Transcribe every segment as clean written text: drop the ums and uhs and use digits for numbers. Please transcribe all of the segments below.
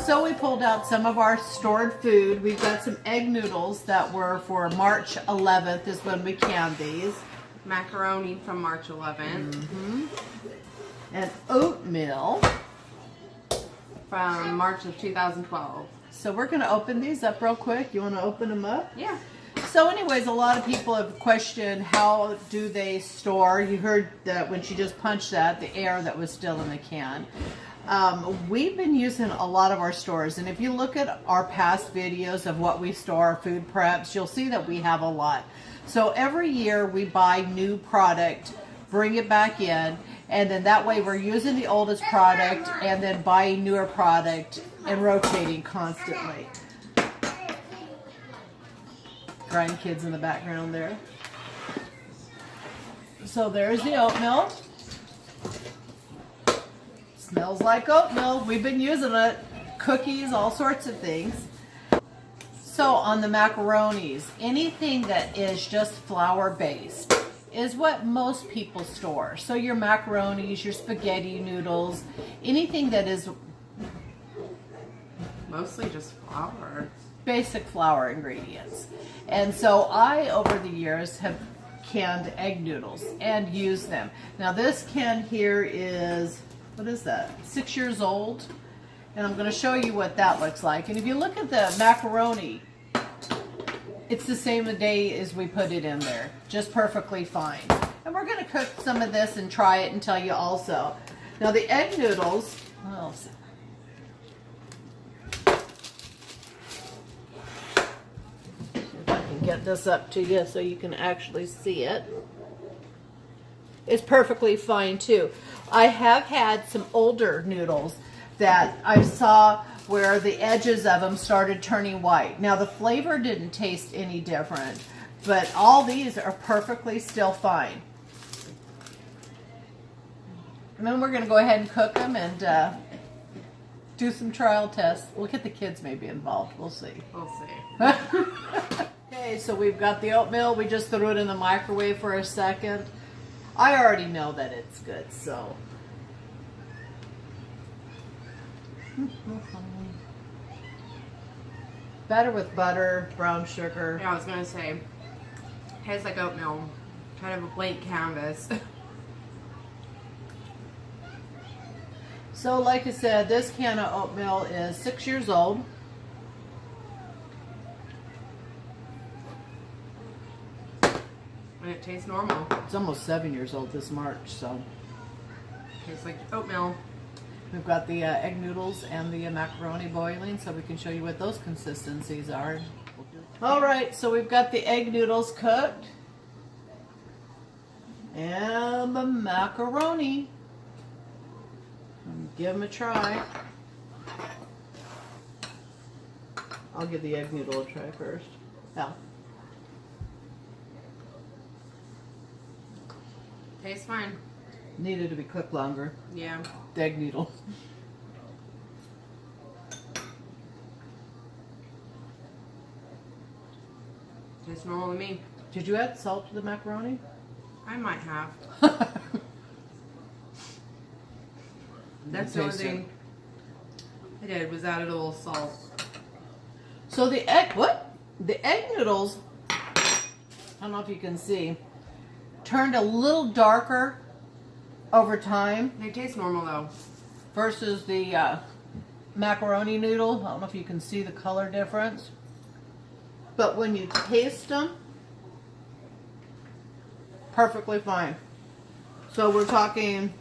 So we pulled out some of our stored food. We've got some egg noodles that were for March 11th is when we canned these. Macaroni from March 11th. And oatmeal. From March of 2012. So we're going to open these up real quick. You want to open them up? Yeah. So anyways, a lot of people have questioned how do they store. You heard that when she just punched that, the air that was still in the can. We've been using a lot of our stores, and if you look at our past videos of what we store, our food preps, you'll see that we have a lot. So every year we buy new product, bring it back in, and then that way we're using the oldest product and then buying newer product and rotating constantly. Grandkids in the background there. So there's the oatmeal. Smells like oatmeal. We've been using it. Cookies, all sorts of things. So on the macaronis, anything that is just flour based is what most people store. So your macaronis, your spaghetti noodles, anything that is mostly just flour. Basic flour ingredients. And so I, over the years, have canned egg noodles and used them. Now this can here is, what is that? 6 years old. And I'm going to show you what that looks like. And if you look at the macaroni, it's the same day as we put it in there. Just perfectly fine. And we're going to cook some of this and try it and tell you also. Now the egg noodles, well, get this up to you so you can actually see it. It's perfectly fine too. I have had some older noodles that I saw where the edges of them started turning white. Now the flavor didn't taste any different, but all these are perfectly still fine. And then we're going to go ahead and cook them and do some trial tests. We'll get the kids maybe involved. We'll see. We'll see. Okay, so we've got the oatmeal. We just threw it in the microwave for a second. I already know that it's good, so. Better with butter, brown sugar. Yeah, I was going to say, tastes like oatmeal. Kind of a blank canvas. So like I said, this can of oatmeal is 6 years old. And it tastes normal. It's almost 7 years old this March, so. Tastes like oatmeal. We've got the egg noodles and the macaroni boiling, so we can show you what those consistencies are. All right, so we've got the egg noodles cooked. And the macaroni. Give them a try. I'll give the egg noodle a try first. Al. Tastes fine. Needed to be cooked longer. Yeah. The egg noodle. Tastes normal to me. Did you add salt to the macaroni? I might have. That's the only thing I did was added a little salt. So the egg, The egg noodles, I don't know if you can see, turned a little darker over time. They taste normal though. Versus the macaroni noodle. I don't know if you can see the color difference. But when you taste them, perfectly fine. So we're talking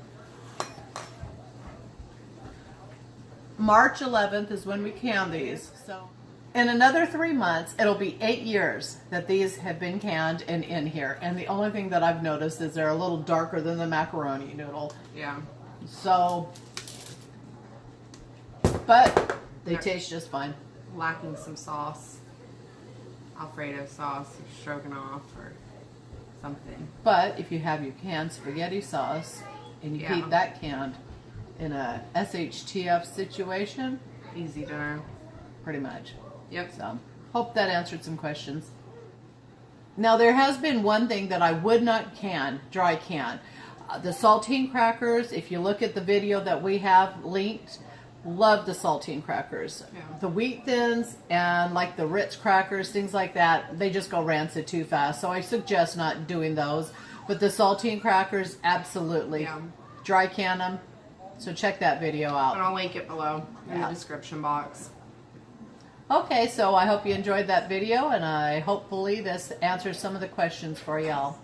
March 11th is when we can these. So in another 3 months, it'll be 8 years that these have been canned and in here. And the only thing that I've noticed is they're a little darker than the macaroni noodle. Yeah. So, but they taste just fine. Lacking some sauce. Alfredo sauce or stroganoff or something. But if you have your canned spaghetti sauce and you keep that canned in a SHTF situation, easy dinner. Pretty much. Yep. So, hope that answered some questions. Now, there has been one thing that I would not dry can. The saltine crackers, if you look at the video that we have linked, love the saltine crackers. Yeah. The wheat thins and like the Ritz crackers, things like that, they just go rancid too fast. So I suggest not doing those. But the saltine crackers, absolutely. Yeah. Dry can them. So check that video out. And I'll link it below in Yeah. the description box. Okay, so I hope you enjoyed that video, and I hopefully this answers some of the questions for y'all.